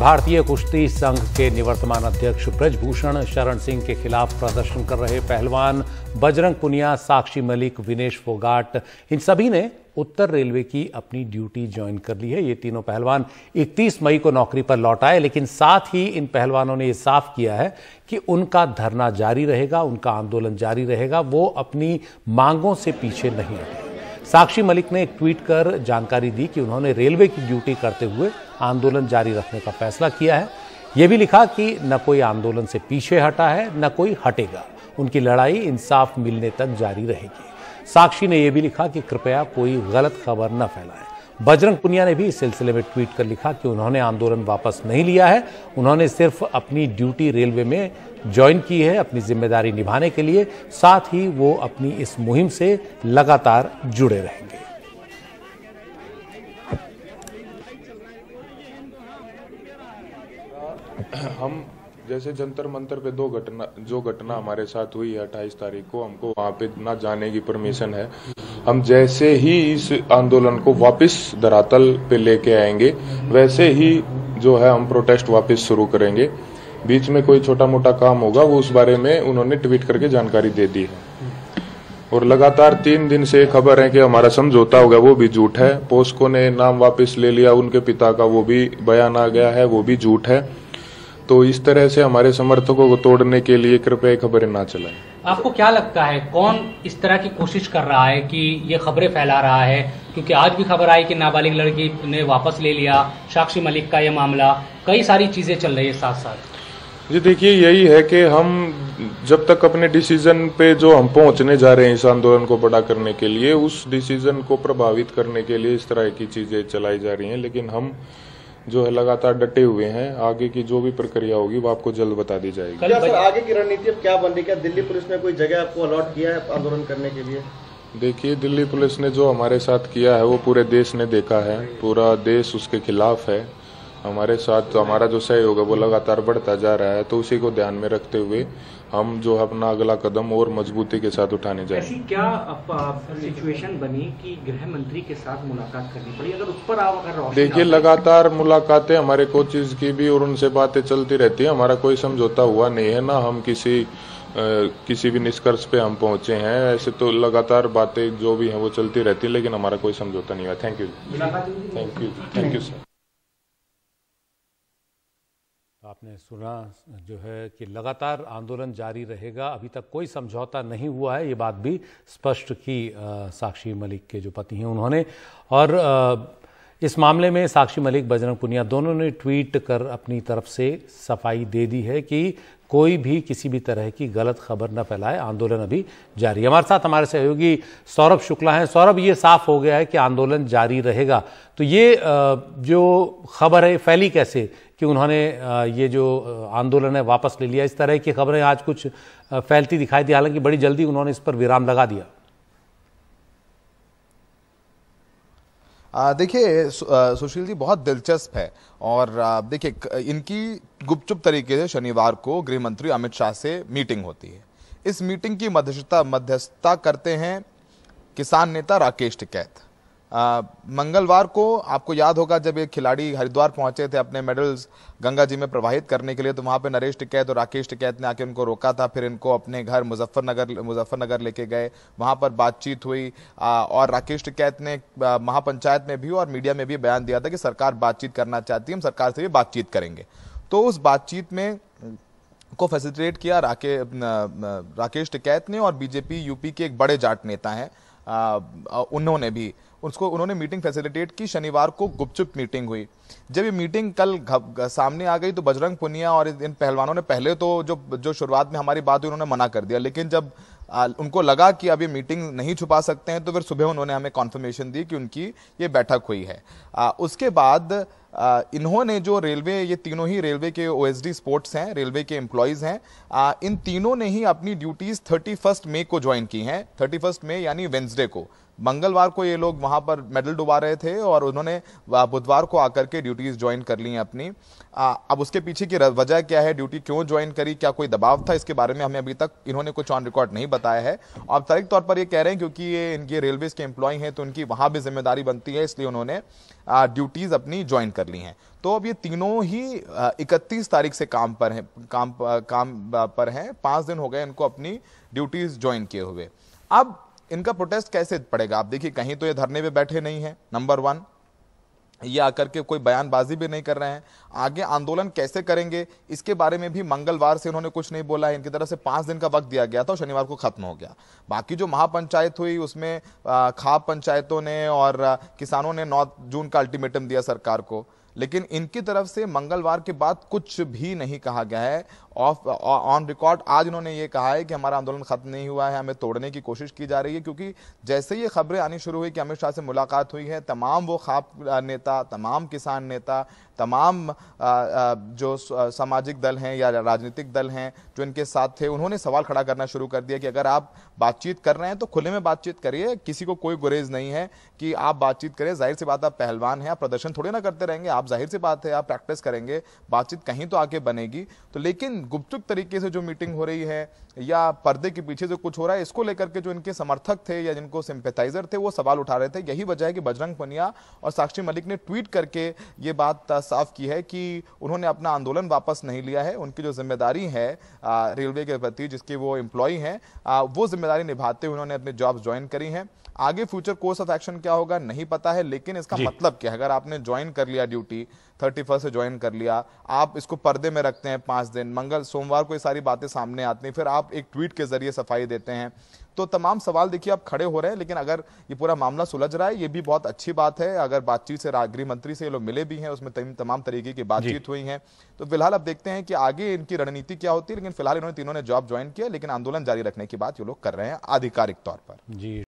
भारतीय कुश्ती संघ के निवर्तमान अध्यक्ष ब्रजभूषण शरण सिंह के खिलाफ प्रदर्शन कर रहे पहलवान बजरंग पुनिया, साक्षी मलिक, विनेश फोगाट, इन सभी ने उत्तर रेलवे की अपनी ड्यूटी ज्वाइन कर ली है। ये तीनों पहलवान 31 मई को नौकरी पर लौट आए, लेकिन साथ ही इन पहलवानों ने यह साफ किया है कि उनका धरना जारी रहेगा, उनका आंदोलन जारी रहेगा, वो अपनी मांगों से पीछे नहीं हटे। साक्षी मलिक ने एक ट्वीट कर जानकारी दी कि उन्होंने रेलवे की ड्यूटी करते हुए आंदोलन जारी रखने का फैसला किया है। यह भी लिखा कि न कोई आंदोलन से पीछे हटा है, न कोई हटेगा, उनकी लड़ाई इंसाफ मिलने तक जारी रहेगी। साक्षी ने यह भी लिखा कि कृपया कोई गलत खबर न फैलाए। बजरंग पुनिया ने भी इस सिलसिले में ट्वीट कर लिखा कि उन्होंने आंदोलन वापस नहीं लिया है, उन्होंने सिर्फ अपनी ड्यूटी रेलवे में ज्वाइन की है अपनी जिम्मेदारी निभाने के लिए, साथ ही वो अपनी इस मुहिम से लगातार जुड़े रहेंगे। हम जैसे जंतर मंतर पे जो घटना हमारे साथ हुई है 28 तारीख को, हमको वहाँ पे ना जाने की परमिशन है। हम जैसे ही इस आंदोलन को वापस धरातल पे लेके आएंगे, वैसे ही जो है हम प्रोटेस्ट वापस शुरू करेंगे। बीच में कोई छोटा मोटा काम होगा वो उस बारे में उन्होंने ट्वीट करके जानकारी दे दी है। और लगातार 3 दिन से खबर है कि हमारा समझौता हो गया, वो भी झूठ है। पोस्को ने नाम वापस ले लिया उनके पिता का, वो भी बयान आ गया है, वो भी झूठ है। तो इस तरह से हमारे समर्थकों को तोड़ने के लिए कृपया खबरें ना चलाएं। आपको क्या लगता है कौन इस तरह की कोशिश कर रहा है कि ये खबरें फैला रहा है? क्योंकि आज भी खबर आई कि नाबालिग लड़की ने वापस ले लिया, साक्षी मलिक का ये मामला, कई सारी चीजें चल रही है साथ साथ। जी देखिए, यही है कि हम जब तक अपने डिसीजन पे जो हम पहुंचने जा रहे हैं इस आंदोलन को बड़ा करने के लिए, उस डिसीजन को प्रभावित करने के लिए इस तरह की चीजें चलाई जा रही हैं। लेकिन हम जो है लगातार डटे हुए हैं। आगे की जो भी प्रक्रिया होगी वो आपको जल्द बता दी जाएगी। क्या सर आगे की रणनीति अब क्या बन रही है? क्या दिल्ली पुलिस ने कोई जगह आपको अलॉट किया है आंदोलन करने के लिए? देखिए, दिल्ली पुलिस ने जो हमारे साथ किया है वो पूरे देश ने देखा है, पूरा देश उसके खिलाफ है। हमारे साथ हमारा जो सहयोग है वो लगातार बढ़ता जा रहा है, तो उसी को ध्यान में रखते हुए हम जो अपना अगला कदम और मजबूती के साथ उठाने जाएंगे। ऐसी क्या सिचुएशन बनी कि गृह मंत्री के साथ मुलाकात करनी पड़ी? अगर उस पर आप अगर देखिए, लगातार मुलाकातें हमारे कोचेज की भी और उनसे बातें चलती रहती है। हमारा कोई समझौता हुआ नहीं है, ना हम किसी भी निष्कर्ष पे हम पहुंचे हैं। ऐसे तो लगातार बातें जो भी हैं वो चलती रहती है, लेकिन हमारा कोई समझौता नहीं हुआ। Thank you sir. आपने सुना जो है कि लगातार आंदोलन जारी रहेगा, अभी तक कोई समझौता नहीं हुआ है, ये बात भी स्पष्ट की साक्षी मलिक के जो पति हैं उन्होंने। और इस मामले में साक्षी मलिक, बजरंग पुनिया दोनों ने ट्वीट कर अपनी तरफ से सफाई दे दी है कि कोई भी किसी भी तरह की गलत खबर न फैलाए, आंदोलन अभी जारी है। हमारे साथ हमारे सहयोगी सौरभ शुक्ला हैं। सौरभ, ये साफ हो गया है कि आंदोलन जारी रहेगा, तो ये जो खबर है फैली कैसे कि उन्होंने ये जो आंदोलन है वापस ले लिया? इस तरह की खबरें आज कुछ फैलती दिखाई दी, हालांकि बड़ी जल्दी उन्होंने इस पर विराम लगा दिया। देखिए सुशील जी, बहुत दिलचस्प है। और देखिए, इनकी गुपचुप तरीके से शनिवार को गृह मंत्री अमित शाह से मीटिंग होती है। इस मीटिंग की मध्यस्थता करते हैं किसान नेता राकेश टिकैत। मंगलवार को आपको याद होगा जब एक खिलाड़ी हरिद्वार पहुंचे थे अपने मेडल्स गंगा जी में प्रवाहित करने के लिए, तो वहां पे नरेश टिकैत और राकेश टिकैत ने आके उनको रोका था। फिर इनको अपने घर मुजफ्फरनगर लेके गए, वहां पर बातचीत हुई और राकेश टिकैत ने महापंचायत में भी और मीडिया में भी बयान दिया था कि सरकार बातचीत करना चाहती है, हम सरकार से भी बातचीत करेंगे। तो उस बातचीत में को फैसिलिटेट किया राकेश टिकैत ने, और बीजेपी यूपी के एक बड़े जाट नेता हैं उन्होंने भी उन्होंने मीटिंग फैसिलिटेट की। शनिवार को गुपचुप मीटिंग हुई। जब ये मीटिंग कल सामने आ गई तो बजरंग पुनिया और इन पहलवानों ने पहले तो जो शुरुआत में हमारी बात हुई उन्होंने मना कर दिया, लेकिन जब उनको लगा कि अब ये मीटिंग नहीं छुपा सकते हैं तो फिर सुबह उन्होंने हमें कॉन्फर्मेशन दी कि उनकी ये बैठक हुई है। उसके बाद इन्होंने जो रेलवे, ये तीनों ही रेलवे के ओएसडी स्पोर्ट्स हैं, रेलवे के एम्प्लॉयज हैं, इन तीनों ने ही अपनी ड्यूटीज 31 मई को ज्वाइन की हैं। 31 मई यानी वेंसडे को मंगलवार को ये लोग वहां पर मेडल डुबा रहे थे और उन्होंने बुधवार को आकर के ड्यूटीज ज्वाइन कर ली हैं अपनी। अब उसके पीछे की वजह क्या है, ड्यूटी क्यों ज्वाइन करी, क्या कोई दबाव था, इसके बारे में हमें अभी तक इन्होंने कुछ ऑन रिकॉर्ड नहीं बताया है। औपचारिक तौर पर ये कह रहे हैं क्योंकि ये इनके रेलवेज के एम्प्लॉय हैं तो उनकी वहां भी जिम्मेदारी बनती है, इसलिए उन्होंने ड्यूटीज अपनी ज्वाइन कर ली हैं। तो अब ये तीनों ही 31 तारीख से काम पर हैं। 5 दिन हो गए इनको अपनी ड्यूटीज ज्वाइन किए हुए। अब इनका प्रोटेस्ट कैसे पड़ेगा? आप देखिए, कहीं तो ये धरने पे बैठे नहीं है, नंबर 1, ये आकर के कोई बयानबाजी भी नहीं कर रहे हैं। आगे आंदोलन कैसे करेंगे इसके बारे में भी मंगलवार से उन्होंने कुछ नहीं बोला है। इनकी तरफ से 5 दिन का वक्त दिया गया था और शनिवार को खत्म हो गया। बाकी जो महापंचायत हुई उसमें खाप पंचायतों ने और किसानों ने 9 जून का अल्टीमेटम दिया सरकार को, लेकिन इनकी तरफ से मंगलवार के बाद कुछ भी नहीं कहा गया है। ऑन रिकॉर्ड आज इन्होंने ये कहा है कि हमारा आंदोलन खत्म नहीं हुआ है, हमें तोड़ने की कोशिश की जा रही है। क्योंकि जैसे ही ये खबरें आनी शुरू हुई कि अमित शाह से मुलाकात हुई है, तमाम वो खाप नेता, तमाम किसान नेता, तमाम जो सामाजिक दल हैं या राजनीतिक दल हैं जो इनके साथ थे, उन्होंने सवाल खड़ा करना शुरू कर दिया कि अगर आप बातचीत कर रहे हैं तो खुले में बातचीत करिए, किसी को कोई गुरेज नहीं है कि आप बातचीत करें। जाहिर सी बात, आप पहलवान हैं, आप प्रदर्शन थोड़ी ना करते रहेंगे, आप जाहिर सी बात है आप प्रैक्टिस करेंगे, बातचीत कहीं तो आके बनेगी। तो लेकिन गुपचुप तरीके से जो मीटिंग हो रही है या पर्दे के पीछे जो कुछ हो रहा है, इसको लेकर के जो इनके समर्थक थे या जिनको सिंपैथाइजर थे वो सवाल उठा रहे थे। यही वजह है कि बजरंग पुनिया और साक्षी मलिक ने ट्वीट करके ये बात साफ की है कि उन्होंने अपना आंदोलन वापस नहीं लिया है। उनकी जो जिम्मेदारी है रेलवे के प्रति, जिसके वो एम्प्लॉय हैं, वो जिम्मेदारी निभाते हुए उन्होंने अपने जॉब ज्वाइन करी हैं। आगे फ्यूचर कोर्स ऑफ एक्शन क्या होगा नहीं पता है, लेकिन इसका मतलब क्या है? अगर आपने ज्वाइन कर लिया ड्यूटी, 31 से ज्वाइन कर लिया, आप इसको पर्दे में रखते हैं 5 दिन, सोमवार को ये सारी बातें सामने आती हैं, फिर आप एक ट्वीट के जरिए सफाई देते हैं, तो तमाम सवाल देखिए आप खड़े हो रहे हैं। लेकिन अगर ये पूरा मामला सुलझ रहा है, ये भी बहुत अच्छी बात है। अगर बातचीत से गृह मंत्री से ये लोग मिले भी हैं, उसमें तमाम तरीके की बातचीत हुई है। तो फिलहाल अब देखते हैं कि आगे इनकी रणनीति क्या होती है। लेकिन फिलहाल इन्होंने तीनों ने जॉब ज्वाइन किया, लेकिन आंदोलन जारी रखने की बात ये लोग कर रहे हैं आधिकारिक तौर पर। जी।